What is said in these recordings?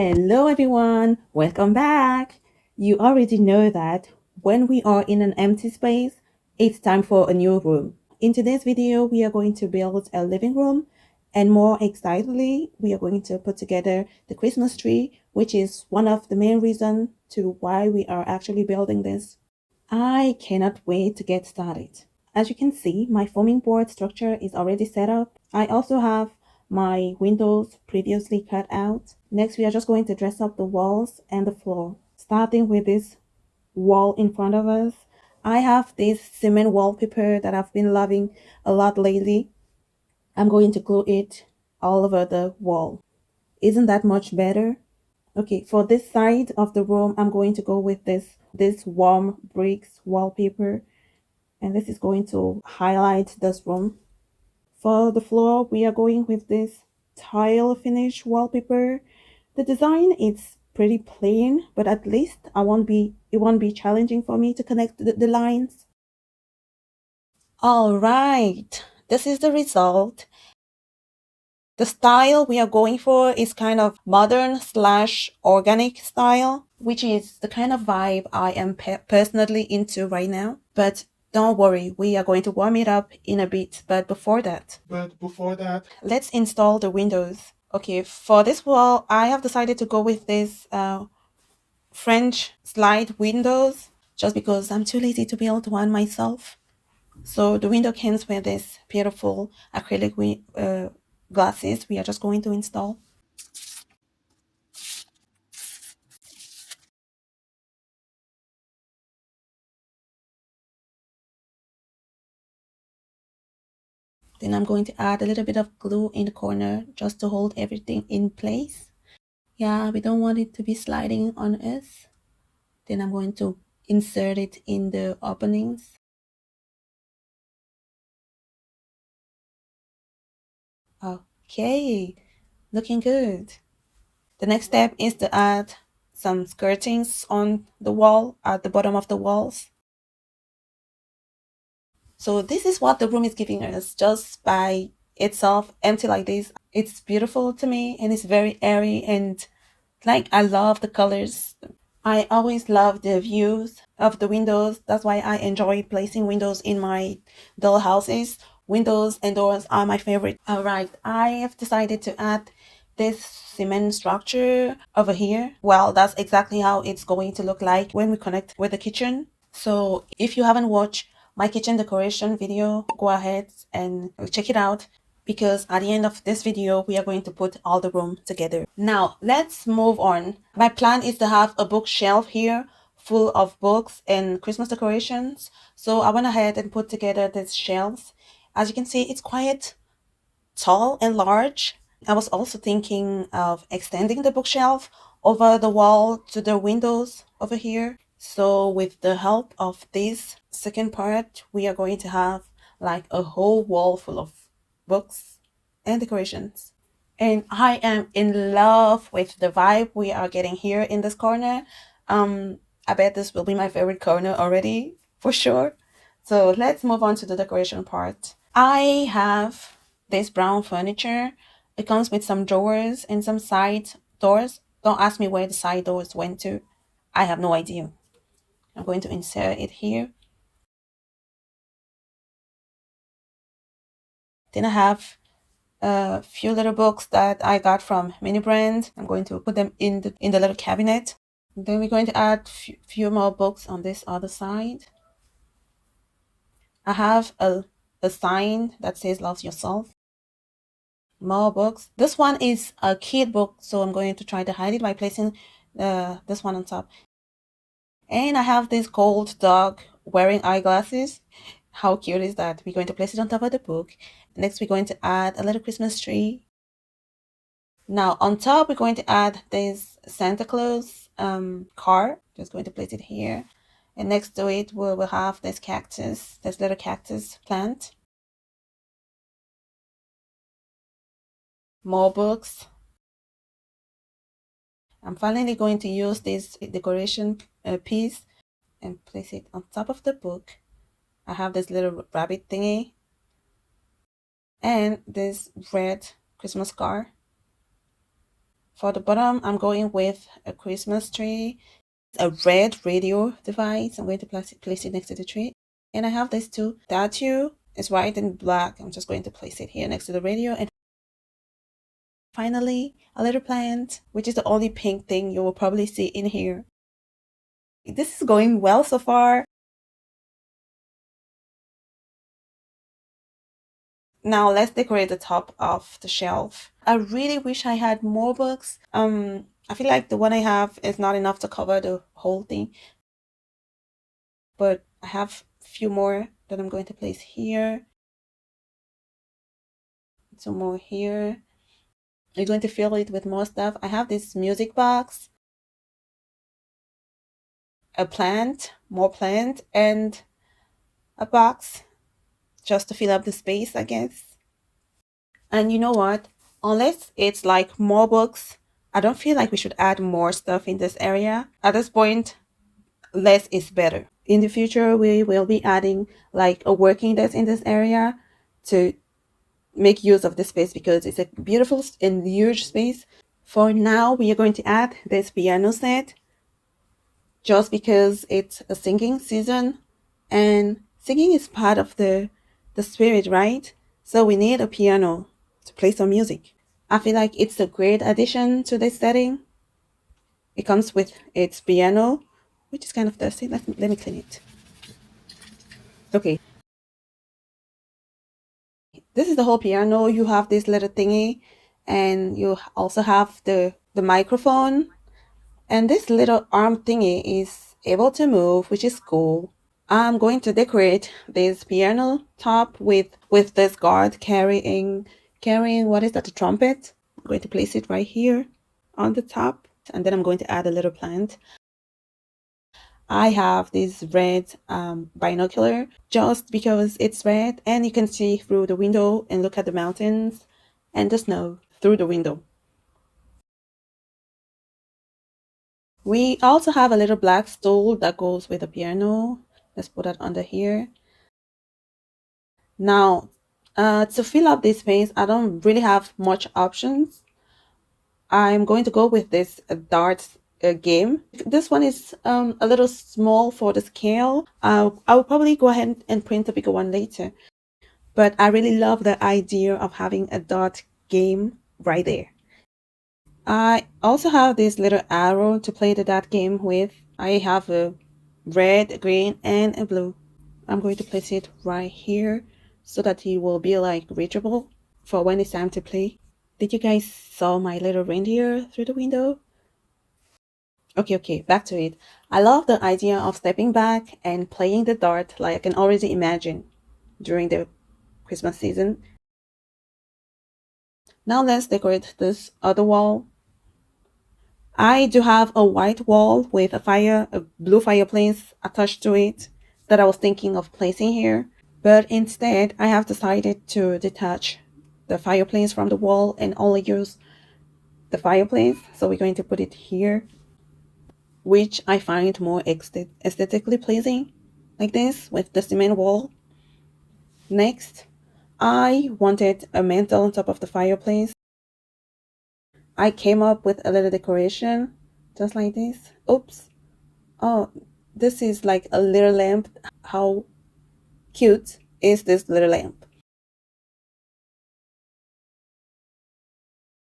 Hello, everyone. Welcome back. You already know that when we are in an empty space, it's time for a new room. In today's video, we are going to build a living room, and more excitedly, we are going to put together the Christmas tree, which is one of the main reasons to why we are actually building this. I cannot wait to get started. As you can see, my foaming board structure is already set up. I also have my windows previously cut out. Next, we are just going to dress up the walls and the floor. Starting with this wall in front of us, I have this cement wallpaper that I've been loving a lot lately. I'm going to glue it all over the wall. Isn't that much better? Okay, for this side of the room, I'm going to go with this warm bricks wallpaper, and this is going to highlight this room. For the floor, we are going with this tile finish wallpaper. The design is pretty plain, but at least it won't be challenging for me to connect the lines. All right, this is the result. The style we are going for is kind of modern slash organic style, which is the kind of vibe I am personally into right now. But don't worry, we are going to warm it up in a bit. But before that, let's install the windows. Okay, for this wall, I have decided to go with this French slide windows just because I'm too lazy to build one myself. So the window comes with this beautiful acrylic glasses we are just going to install. Then I'm going to add a little bit of glue in the corner just to hold everything in place. Yeah, we don't want it to be sliding on us. Then I'm going to insert it in the openings. Okay, looking good. The next step is to add some skirtings on the wall, at the bottom of the walls. So this is what the room is giving us just by itself, empty like this. It's beautiful to me and it's very airy, and like I love the colors. I always love the views of the windows. That's why I enjoy placing windows in my doll houses. Windows and doors are my favorite. All right, I have decided to add this cement structure over here. Well, that's exactly how it's going to look like when we connect with the kitchen. So if you haven't watched my kitchen decoration video, go ahead and check it out, because at the end of this video, we are going to put all the room together. Now, let's move on. My plan is to have a bookshelf here full of books and Christmas decorations. So I went ahead and put together these shelves. As you can see, it's quite tall and large. I was also thinking of extending the bookshelf over the wall to the windows over here. So with the help of this second part, we are going to have like a whole wall full of books and decorations. And I am in love with the vibe we are getting here in this corner. I bet this will be my favorite corner already, for sure. So let's move on to the decoration part. I have this brown furniture. It comes with some drawers and some side doors. Don't ask me where the side doors went to. I have no idea. I'm going to insert it here. Then I have a few little books that I got from Mini Brand. I'm going to put them in the little cabinet. Then we're going to add few more books on this other side. I have a sign that says love yourself. More books. This one is a kid book, so I'm going to try to hide it by placing this one on top. And I have this gold dog wearing eyeglasses. How cute is that? We're going to place it on top of the book. Next, we're going to add a little Christmas tree. Now, on top, we're going to add this Santa Claus car. Just going to place it here. And next to it, we'll have this cactus, this little cactus plant. More books. I'm finally going to use this decoration piece and place it on top of the book. I have this little rabbit thingy and this red Christmas car. For the bottom, I'm going with a Christmas tree, a red radio device. I'm going to place it next to the tree. And I have this too. Statue is white and black. I'm just going to place it here next to the radio. And finally, a little plant, which is the only pink thing you will probably see in here. This is going well so far. Now let's decorate the top of the shelf. I really wish I had more books. I feel like the one I have is not enough to cover the whole thing, but I have a few more that I'm going to place here. Some more here. I'm going to fill it with more stuff. I have this music box, a plant, more plant, and a box just to fill up the space, I guess. And you know what? Unless it's like more books, I don't feel like we should add more stuff in this area. At this point, less is better. In the future, we will be adding like a working desk in this area to make use of the space because it's a beautiful and huge space. For now, we are going to add this piano set just because it's a singing season and singing is part of the spirit, right? So we need a piano to play some music. I feel like it's a great addition to this setting. It comes with its piano, which is kind of dusty. Let me clean it. Okay, this is the whole piano. You have this little thingy, and you also have the microphone. And this little arm thingy is able to move, which is cool. I'm going to decorate this piano top with this guard carrying what is that, a trumpet. I'm going to place it right here on the top, and then I'm going to add a little plant. I have this red binocular just because it's red and you can see through the window and look at the mountains and the snow through the window. We also have a little black stool that goes with the piano. Let's put that under here. Now, to fill up this space, I don't really have much options. I'm going to go with this darts game. This one is a little small for the scale. I'll probably go ahead and print a bigger one later. But I really love the idea of having a dart game right there. I also have this little arrow to play the dart game with. I have a red, green, and a blue. I'm going to place it right here so that it will be like reachable for when it's time to play. Did you guys saw my little reindeer through the window? Okay, back to it. I love the idea of stepping back and playing the dart like I can already imagine during the Christmas season. Now let's decorate this other wall. I do have a white wall with a blue fireplace attached to it that I was thinking of placing here. But instead, I have decided to detach the fireplace from the wall and only use the fireplace. So we're going to put it here, which I find more aesthetically pleasing, like this with the cement wall. Next, I wanted a mantle on top of the fireplace. I came up with a little decoration, just like this. Oops. Oh, this is like a little lamp. How cute is this little lamp?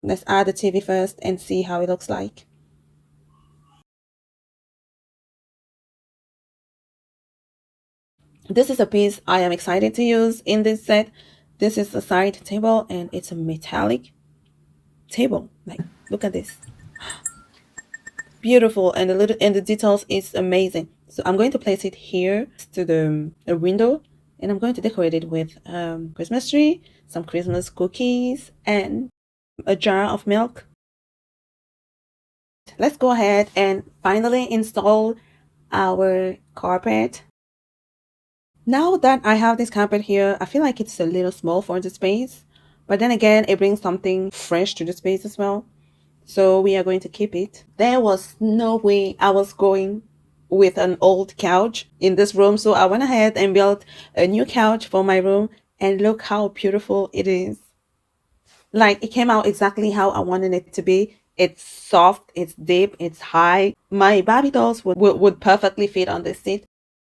Let's add the TV first and see how it looks like. This is a piece I am excited to use in this set. This is a side table and it's a metallic table. Like, look at this. Beautiful, and the details is amazing. So I'm going to place it here to the window, and I'm going to decorate it with Christmas tree, some Christmas cookies, and a jar of milk. Let's go ahead and finally install our carpet. Now that I have this carpet here, I feel like it's a little small for the space, but then again, it brings something fresh to the space as well. So we are going to keep it. There was no way I was going with an old couch in this room, so I went ahead and built a new couch for my room, and look how beautiful it is. Like it came out exactly how I wanted it to be. It's soft, it's deep, it's high. My Barbie dolls would perfectly fit on this seat.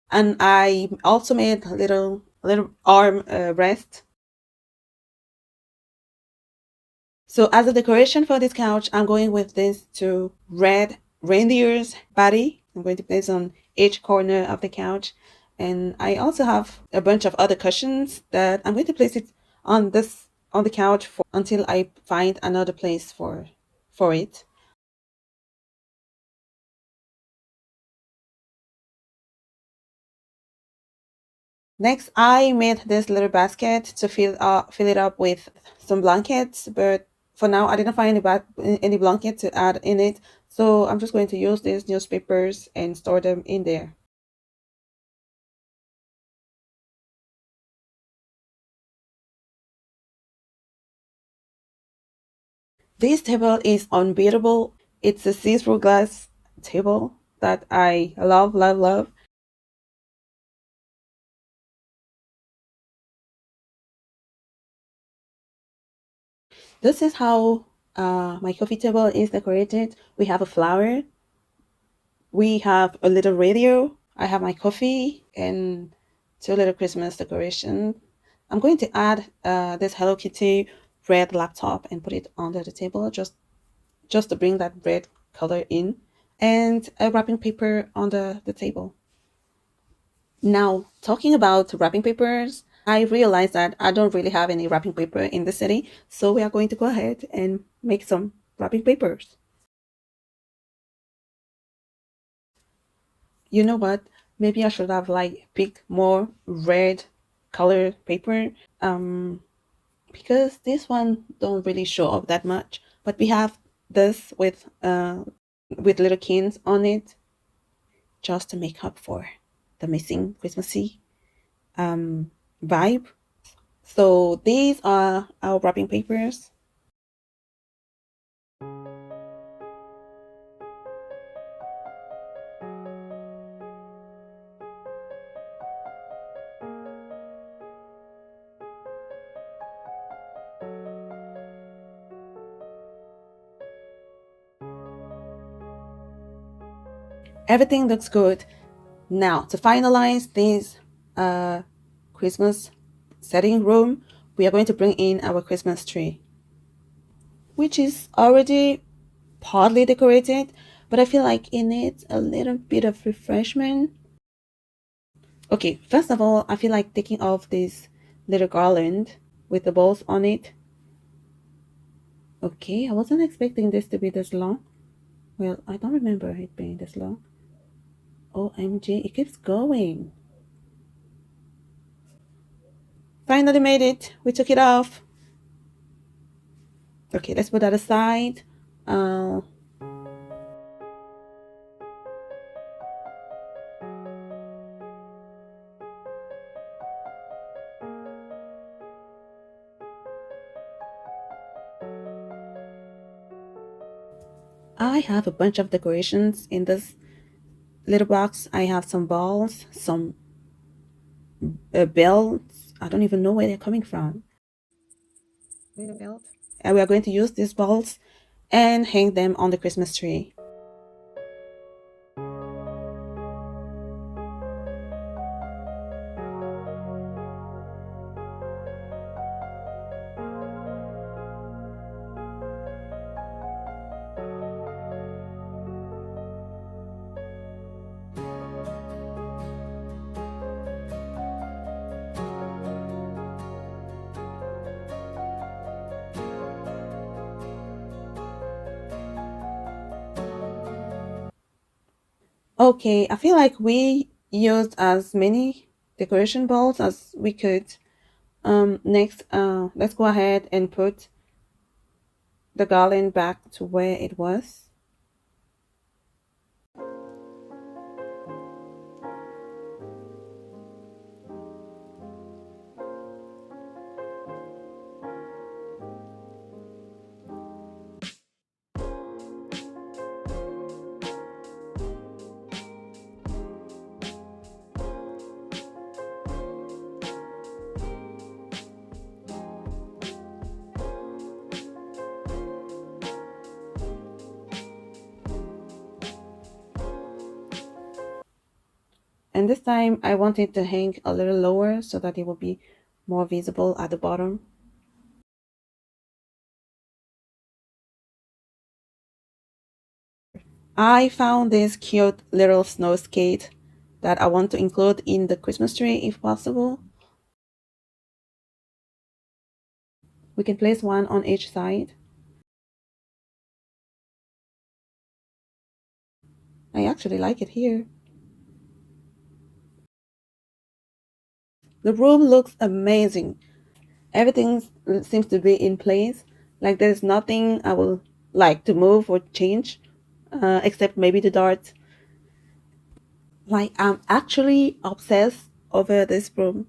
And I also made a little arm rest. So as a decoration for this couch, I'm going with this two red reindeer's body. I'm going to place on each corner of the couch. And I also have a bunch of other cushions that I'm going to place it on the couch for until I find another place for it. Next, I made this little basket to fill it up with some blankets, but for now I didn't find any blanket to add in it, so I'm just going to use these newspapers and store them in there. This table is unbeatable. It's a see-through glass table that I love, love, love. This is how my coffee table is decorated. We have a flower. We have a little radio. I have my coffee and two little Christmas decorations. I'm going to add this Hello Kitty red laptop and put it under the table just to bring that red color in, and a wrapping paper on the table. Now, talking about wrapping papers, I realized that I don't really have any wrapping paper in the city, so we are going to go ahead and make some wrapping papers. You know what? Maybe I should have like picked more red color paper. Um, because this one don't really show up that much. But we have this with little kins on it just to make up for the missing Christmassy um vibe. So these are our wrapping papers. Everything looks good. Now to finalize this uh Christmas setting room, we are going to bring in our Christmas tree, which is already partly decorated, but I feel like it needs a little bit of refreshment. Okay, first of all, I feel like taking off this little garland with the balls on it. Okay, I wasn't expecting this to be this long. Well, I don't remember it being this long. OMG, it keeps going. Finally made it. We took it off. Okay, let's put that aside. Uh, I have a bunch of decorations in this little box. I have some balls, some belts. I don't even know where they're coming from. Little belt. And we are going to use these balls and hang them on the Christmas tree. Okay, I feel like we used as many decoration balls as we could. Next, let's go ahead and put the garland back to where it was. And this time I want it to hang a little lower so that it will be more visible at the bottom. I found this cute little snow skate that I want to include in the Christmas tree if possible. We can place one on each side. I actually like it here. The room looks amazing. Everything seems to be in place. Like there's nothing I will like to move or change, except maybe the darts. Like I'm actually obsessed over this room.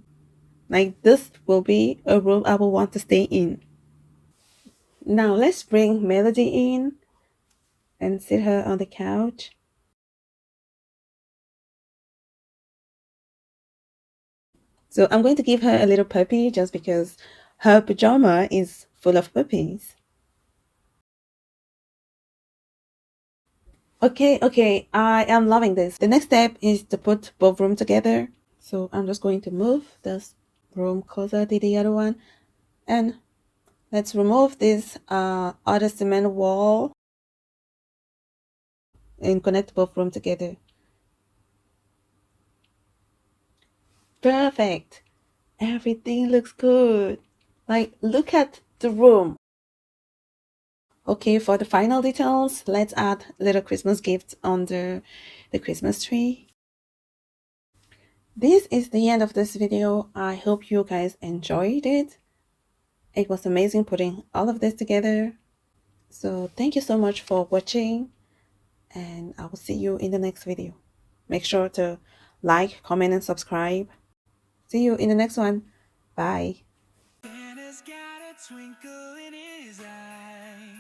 Like this will be a room I will want to stay in. Now let's bring Melody in and sit her on the couch. So I'm going to give her a little puppy just because her pajama is full of puppies. Okay, okay, I am loving this. The next step is to put both rooms together. So I'm just going to move this room closer to the other one. And let's remove this other cement wall and connect both rooms together. Perfect. Everything looks good. Like, look at the room. Okay, for the final details, let's add little Christmas gifts under the Christmas tree. This is the end of this video. I hope you guys enjoyed it. It was amazing putting all of this together. So thank you so much for watching, and I will see you in the next video. Make sure to like, comment, and subscribe. See you in the next one. Bye. Santa's got a twinkle in his eye.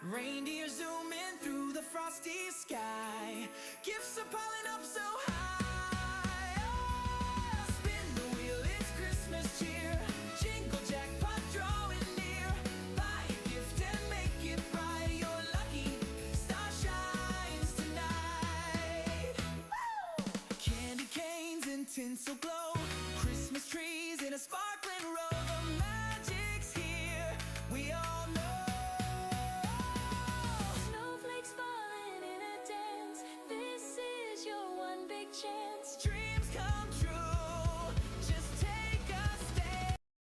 Reindeer zooming through the frosty sky. Gifts are piling up so high. Oh, spin the wheel, it's Christmas cheer. Jingle jackpot drawing near. Buy a gift and make it bright. You're lucky, star shines tonight. Woo! Candy canes and tinsel glow. Christmas trees in a sparkling row. The magic's here, we all know. Snowflakes falling in a dance. This is your one big chance. Dreams come true.